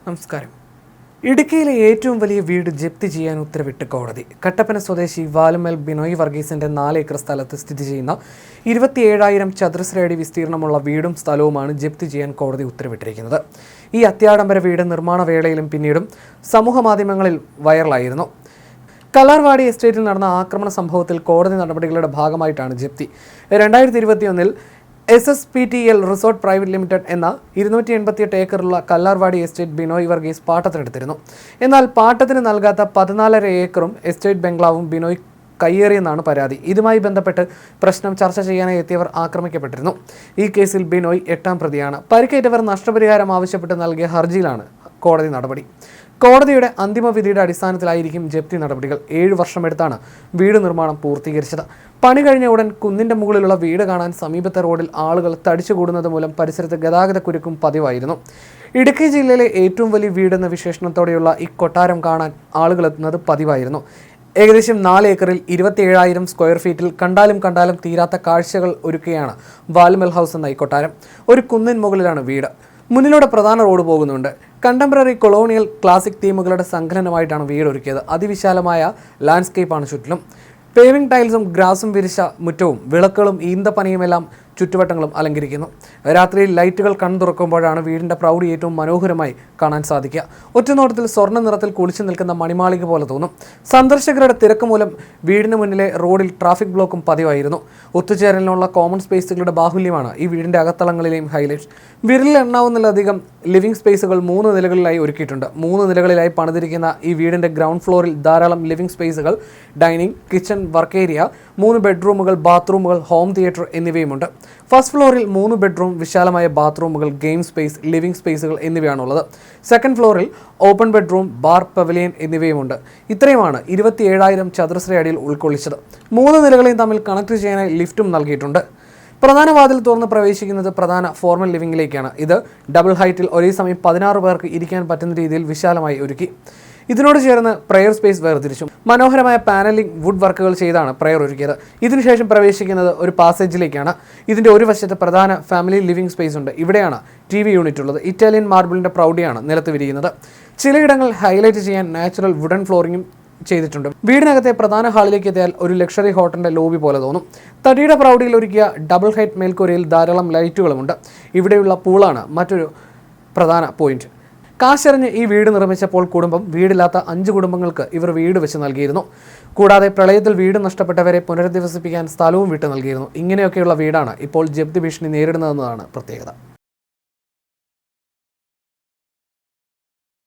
നമസ്കാരം. ഇടുക്കിയിലെ ഏറ്റവും വലിയ വീട് ജപ്തി ചെയ്യാൻ ഉത്തരവിട്ട് കോടതി. കട്ടപ്പന സ്വദേശി വാലുമൽ ബിനോയ് വർഗീസിന്റെ 4 ഏക്കർ സ്ഥലത്ത് സ്ഥിതി ചെയ്യുന്ന 27,000 ചതുരശ്ര അടി വിസ്തീർണമുള്ള വീടും സ്ഥലവുമാണ് ജപ്തി ചെയ്യാൻ കോടതി ഉത്തരവിട്ടിരിക്കുന്നത്. ഈ അത്യാഡംബര വീട് നിർമ്മാണ വേളയിലും പിന്നീടും സമൂഹ മാധ്യമങ്ങളിൽ വൈറലായിരുന്നു. കല്ലാർവാടി എസ്റ്റേറ്റിൽ നടന്ന ആക്രമണ സംഭവത്തിൽ കോടതി നടപടികളുടെ ഭാഗമായിട്ടാണ് ജപ്തി. 2021 SSPTL റിസോർട്ട് പ്രൈവറ്റ് ലിമിറ്റഡ് എന്ന 288 ഏക്കറുള്ള കല്ലാർവാടി എസ്റ്റേറ്റ് ബിനോയ് വർഗീസ് പാട്ടത്തിനെടുത്തിരുന്നു. എന്നാൽ പാട്ടത്തിന് നൽകാത്ത 14.5 ഏക്കറും എസ്റ്റേറ്റ് ബംഗ്ലാവും ബിനോയ് കയ്യേറിയെന്നാണ് പരാതി. ഇതുമായി ബന്ധപ്പെട്ട് പ്രശ്നം ചർച്ച ചെയ്യാനായി എത്തിയവർ ആക്രമിക്കപ്പെട്ടിരുന്നു. ഈ കേസിൽ ബിനോയ് 8ാം പ്രതിയാണ്. പരിക്കേറ്റവർ നഷ്ടപരിഹാരം ആവശ്യപ്പെട്ട് നൽകിയ ഹർജിയിലാണ് കോടതി നടപടി. കോടതിയുടെ അന്തിമ വിധിയുടെ അടിസ്ഥാനത്തിലായിരിക്കും ജപ്തി നടപടികൾ. 7 വർഷമെടുത്താണ് വീട് നിർമ്മാണം പൂർത്തീകരിച്ചത്. പണി കഴിഞ്ഞ ഉടൻ കുന്നിന്റെ മുകളിലുള്ള വീട് കാണാൻ സമീപത്തെ റോഡിൽ ആളുകൾ തടിച്ചുകൂടുന്നത് മൂലം പരിസരത്ത് ഗതാഗത കുരുക്കും പതിവായിരുന്നു. ഇടുക്കി ജില്ലയിലെ ഏറ്റവും വലിയ വീടെന്ന വിശേഷണത്തോടെയുള്ള ഈ കൊട്ടാരം കാണാൻ ആളുകൾ എത്തുന്നത് പതിവായിരുന്നു. ഏകദേശം 4 ഏക്കറിൽ 27,000 സ്ക്വയർ ഫീറ്റിൽ കണ്ടാലും തീരാത്ത കാഴ്ചകൾ ഒരുക്കുകയാണ് വാലുമൽ ഹൗസ് എന്ന ഈ കൊട്ടാരം. ഒരു കുന്നിൻ മുകളിലാണ് വീട്. മുന്നിലൂടെ പ്രധാന റോഡ് പോകുന്നുണ്ട്. കണ്ടംപററി കൊളോണിയൽ ക്ലാസിക് തീമുകളുടെ സങ്കലനമായിട്ടാണ് വീട് ഒരുക്കിയത്. അതിവിശാലമായ ലാൻഡ്സ്കേപ്പാണ് ചുറ്റിലും. പേവിംഗ് ടൈൽസും ഗ്രാസും വിരിച്ച മുറ്റവും വിളക്കുകളും ഈന്തപ്പനയുമെല്ലാം ചുറ്റുവട്ടങ്ങളും അലങ്കരിക്കുന്നു. രാത്രിയിൽ ലൈറ്റുകൾ കണ്ണുതുറക്കുമ്പോഴാണ് വീടിൻ്റെ പ്രൗഢി ഏറ്റവും മനോഹരമായി കാണാൻ സാധിക്കുക. ഒറ്റനോട്ടത്തിൽ സ്വർണ്ണ നിറത്തിൽ കുളിച്ചു നിൽക്കുന്ന മണിമാളിക പോലെ തോന്നും. സന്ദർശകരുടെ തിരക്ക് മൂലം വീടിന് മുന്നിലെ റോഡിൽ ട്രാഫിക് ബ്ലോക്കും പതിവായിരുന്നു. ഒത്തുചേരലിനുള്ള കോമൺ സ്പേസുകളുടെ ബാഹുല്യമാണ് ഈ വീടിൻ്റെ അകത്തളങ്ങളിലെയും ഹൈലൈറ്റ്. വിരലിൽ എണ്ണാവുന്നതിലധികം ലിവിംഗ് സ്പേസുകൾ 3 നിലകളിലായി ഒരുക്കിയിട്ടുണ്ട്. 3 നിലകളിലായി പണിതിരിക്കുന്ന ഈ വീടിൻ്റെ ഗ്രൗണ്ട് ഫ്ലോറിൽ ധാരാളം ലിവിംഗ് സ്പേസുകൾ, ഡൈനിങ്, കിച്ചൺ, വർക്ക് ഏരിയ, 3 ബെഡ്റൂമുകൾ, ബാത്റൂമുകൾ, ഹോം തിയേറ്റർ എന്നിവയുമുണ്ട്. ഫസ്റ്റ് ഫ്ലോറിൽ 3 ബെഡ്റൂം, വിശാലമായ ബാത്റൂമുകൾ, ഗെയിം സ്പേസ്, ലിവിംഗ് സ്പേസുകൾ എന്നിവയാണുള്ളത്. സെക്കൻഡ് ഫ്ലോറിൽ ഓപ്പൺ ബെഡ്റൂം, ബാർ, പവലിയൻ എന്നിവയുമുണ്ട്. ഇത്രയുമാണ് 27,000 ചതുരശ്ര അടിയിൽ ഉൾക്കൊള്ളിച്ചത്. 3 നിലകളെയും തമ്മിൽ കണക്ട് ചെയ്യാനായി ലിഫ്റ്റും നൽകിയിട്ടുണ്ട്. പ്രധാന വാതിൽ തുറന്ന് പ്രവേശിക്കുന്നത് പ്രധാന ഫോർമൽ ലിവിംഗിലേക്കാണ്. ഇത് ഡബിൾ ഹൈറ്റിൽ ഒരേ സമയം 16 പേർക്ക് ഇരിക്കാൻ പറ്റുന്ന രീതിയിൽ വിശാലമായി ഒരുക്കി. ഇതിനോട് ചേർന്ന് പ്രെയർ സ്പേസ് വേർതിരിച്ചു. മനോഹരമായ പാനലിംഗ് വുഡ് വർക്കുകൾ ചെയ്താണ് പ്രെയർ ഒരുക്കിയത്. ഇതിനുശേഷം പ്രവേശിക്കുന്നത് ഒരു പാസേജിലേക്കാണ്. ഇതിൻ്റെ ഒരു വശത്ത് പ്രധാന ഫാമിലി ലിവിംഗ് സ്പേസ് ഉണ്ട്. ഇവിടെയാണ് TV യൂണിറ്റ് ഉള്ളത്. ഇറ്റാലിയൻ മാർബിളിൻ്റെ പ്രൗഢിയാണ് നിലത്ത് വിരിയുന്നത്. ചിലയിടങ്ങൾ ഹൈലൈറ്റ് ചെയ്യാൻ നാച്ചുറൽ വുഡൻ ഫ്ലോറിംഗും ചെയ്തിട്ടുണ്ട്. വീടിനകത്തെ പ്രധാന ഹാളിലേക്ക് എത്തിയാൽ ഒരു ലക്ഷറി ഹോട്ടലിൻ്റെ ലോബി പോലെ തോന്നും. തടിയുടെ പ്രൗഢിയിൽ ഒരുക്കിയ ഡബിൾ ഹൈറ്റ് മേൽക്കൂരയിൽ ധാരാളം ലൈറ്റുകളുമുണ്ട്. ഇവിടെയുള്ള പൂളാണ് മറ്റൊരു പ്രധാന പോയിന്റ്. കാശെറിഞ്ഞ് ഈ വീട് നിർമ്മിച്ചപ്പോൾ കുടുംബം വീടില്ലാത്ത 5 കുടുംബങ്ങൾക്ക് ഇവർ വീട് വെച്ച് നൽകിയിരുന്നു. കൂടാതെ പ്രളയത്തിൽ വീട് നഷ്ടപ്പെട്ടവരെ പുനരധിവസിപ്പിക്കാൻ സ്ഥലവും വിട്ടു നൽകിയിരുന്നു. ഇങ്ങനെയൊക്കെയുള്ള വീടാണ് ഇപ്പോൾ ജപ്തി ഭീഷണി നേരിടുന്നതെന്നതാണ് പ്രത്യേകത.